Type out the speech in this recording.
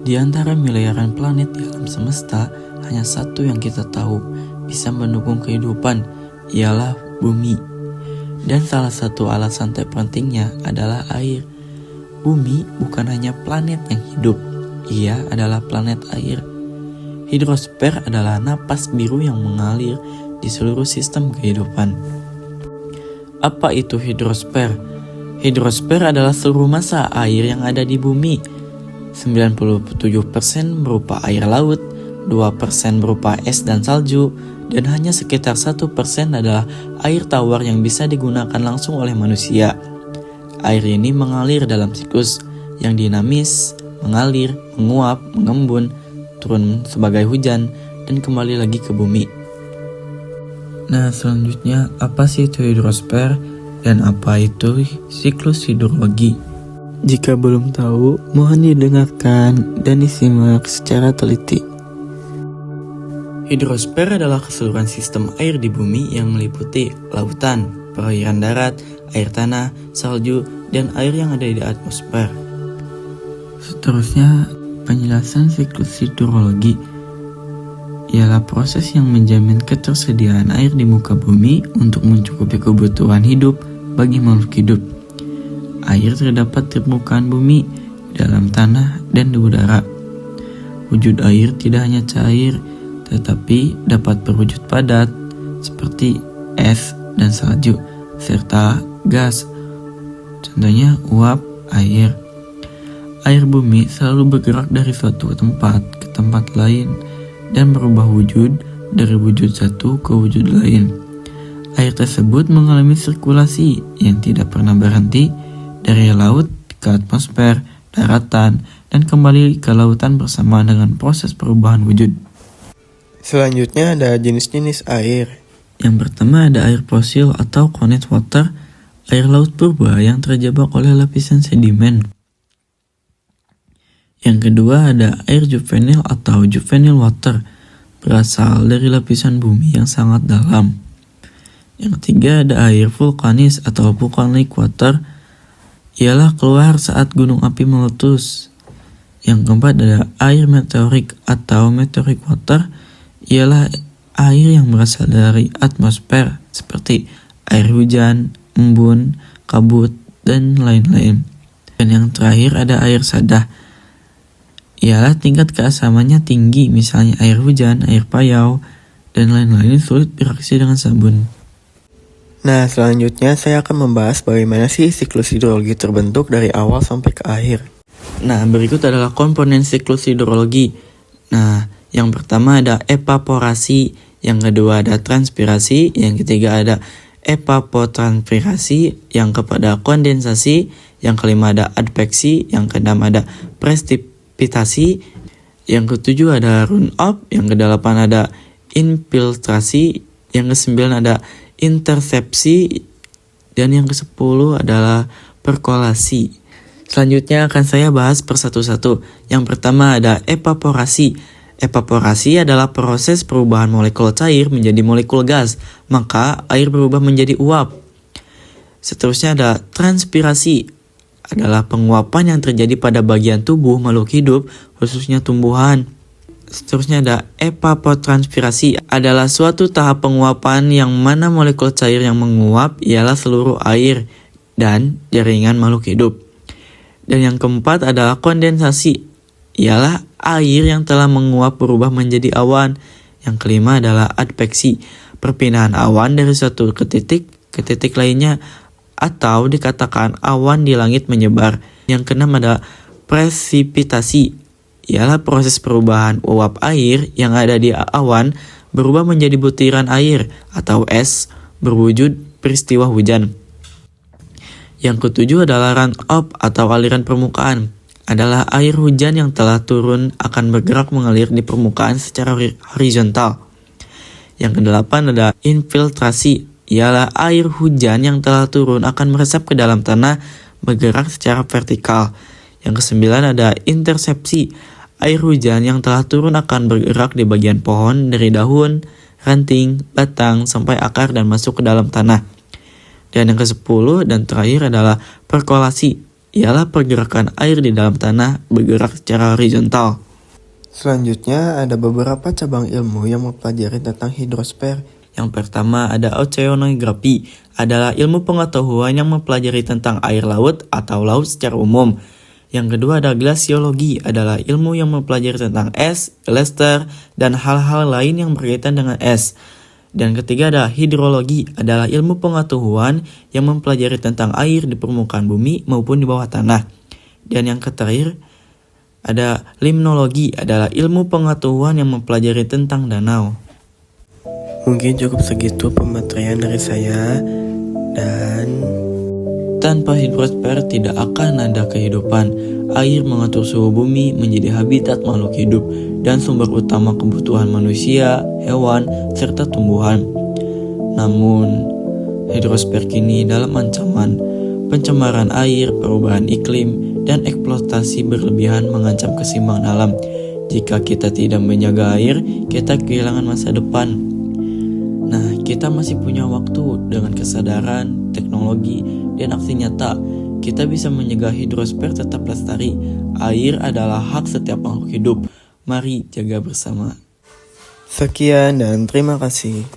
Di antara miliaran planet di alam semesta, hanya satu yang kita tahu bisa mendukung kehidupan, ialah bumi. Dan salah satu alasan terpentingnya adalah air. Bumi bukan hanya planet yang hidup, ia adalah planet air. Hidrosfer adalah napas biru yang mengalir di seluruh sistem kehidupan. Apa itu hidrosfer? Hidrosfer adalah seluruh massa air yang ada di bumi. 97% berupa air laut, 2% berupa es dan salju, dan hanya sekitar 1% adalah air tawar yang bisa digunakan langsung oleh manusia. Air ini mengalir dalam siklus yang dinamis, mengalir, menguap, mengembun, turun sebagai hujan, dan kembali lagi ke bumi. Nah, selanjutnya apa sih itu hidrosfer dan apa itu siklus hidrologi? Jika belum tahu, mohon didengarkan dan disimak secara teliti. Hidrosfer adalah keseluruhan sistem air di bumi yang meliputi lautan, perairan darat, air tanah, salju, dan air yang ada di atmosfer. Seterusnya, penjelasan siklus hidrologi ialah proses yang menjamin ketersediaan air di muka bumi untuk mencukupi kebutuhan hidup bagi makhluk hidup. Air terdapat di permukaan bumi, dalam tanah, dan di udara. Wujud air tidak hanya cair, tetapi dapat berwujud padat, seperti es dan salju, serta gas. Contohnya uap air. Air bumi selalu bergerak dari suatu tempat ke tempat lain, dan berubah wujud dari wujud satu ke wujud lain. Air tersebut mengalami sirkulasi yang tidak pernah berhenti, dari laut ke atmosfer, daratan, dan kembali ke lautan bersamaan dengan proses perubahan wujud. Selanjutnya ada jenis-jenis air. Yang pertama ada air fosil atau connect water, air laut purba yang terjebak oleh lapisan sedimen. Yang kedua ada air juvenil atau juvenile water, berasal dari lapisan bumi yang sangat dalam. Yang ketiga ada air vulkanis atau volcanic water, ialah keluar saat gunung api meletus. Yang keempat ada air meteorik atau meteoric water, ialah air yang berasal dari atmosfer seperti air hujan, embun, kabut, dan lain-lain. Dan yang terakhir ada air sadah, ialah tingkat keasamannya tinggi, misalnya air hujan, air payau, dan lain-lain sulit bereaksi dengan sabun. Nah, selanjutnya saya akan membahas bagaimana sih siklus hidrologi terbentuk dari awal sampai ke akhir. Nah, berikut adalah komponen siklus hidrologi. Nah, yang pertama ada evaporasi, yang kedua ada transpirasi, yang ketiga ada evapotranspirasi, yang keempat ada kondensasi, yang kelima ada adveksi, yang keenam ada precipitasi, yang ketujuh ada runoff, yang kedelapan ada infiltrasi, yang kesembilan ada intersepsi, dan yang ke-10 adalah perkolasi. Selanjutnya akan saya bahas per satu-satu. Yang pertama ada evaporasi. Evaporasi adalah proses perubahan molekul cair menjadi molekul gas, maka air berubah menjadi uap. Seterusnya ada transpirasi, adalah penguapan yang terjadi pada bagian tubuh makhluk hidup, khususnya tumbuhan. Seterusnya ada evapotranspirasi, adalah suatu tahap penguapan yang mana molekul cair yang menguap ialah seluruh air dan jaringan makhluk hidup. Dan yang keempat adalah kondensasi, ialah air yang telah menguap berubah menjadi awan. Yang kelima adalah adveksi, perpindahan awan dari satu ke titik lainnya, atau dikatakan awan di langit menyebar. Yang keenam ada presipitasi, ialah proses perubahan uap air yang ada di awan berubah menjadi butiran air atau es berwujud peristiwa hujan. Yang ketujuh adalah runoff atau aliran permukaan, adalah air hujan yang telah turun akan bergerak mengalir di permukaan secara horizontal. Yang kedelapan ada infiltrasi, ialah air hujan yang telah turun akan meresap ke dalam tanah bergerak secara vertikal. Yang kesembilan ada intersepsi, air hujan yang telah turun akan bergerak di bagian pohon dari daun, ranting, batang, sampai akar dan masuk ke dalam tanah. Dan yang ke-10 dan terakhir adalah perkolasi, ialah pergerakan air di dalam tanah bergerak secara horizontal. Selanjutnya ada beberapa cabang ilmu yang mempelajari tentang hidrosfer. Yang pertama ada oceanografi, adalah ilmu pengetahuan yang mempelajari tentang air laut atau laut secara umum. Yang kedua ada glasiologi, adalah ilmu yang mempelajari tentang es, glacier, dan hal-hal lain yang berkaitan dengan es. Dan ketiga ada hidrologi, adalah ilmu pengetahuan yang mempelajari tentang air di permukaan bumi maupun di bawah tanah. Dan yang terakhir ada limnologi, adalah ilmu pengetahuan yang mempelajari tentang danau. Mungkin cukup segitu pematerian dari saya, dan Tanpa hidrosfer tidak akan ada kehidupan. Air mengatur suhu bumi, menjadi habitat makhluk hidup, dan sumber utama kebutuhan manusia, hewan, serta tumbuhan. Namun, hidrosfer kini dalam ancaman. Pencemaran air, perubahan iklim, dan eksploitasi berlebihan mengancam keseimbangan alam. Jika kita tidak menjaga air, kita kehilangan masa depan. Nah, kita masih punya waktu. Dengan kesadaran, teknologi, dan aksi nyata, kita bisa mencegah hidrosfer tetap lestari. Air adalah hak setiap makhluk hidup. Mari jaga bersama. sekian dan terima kasih.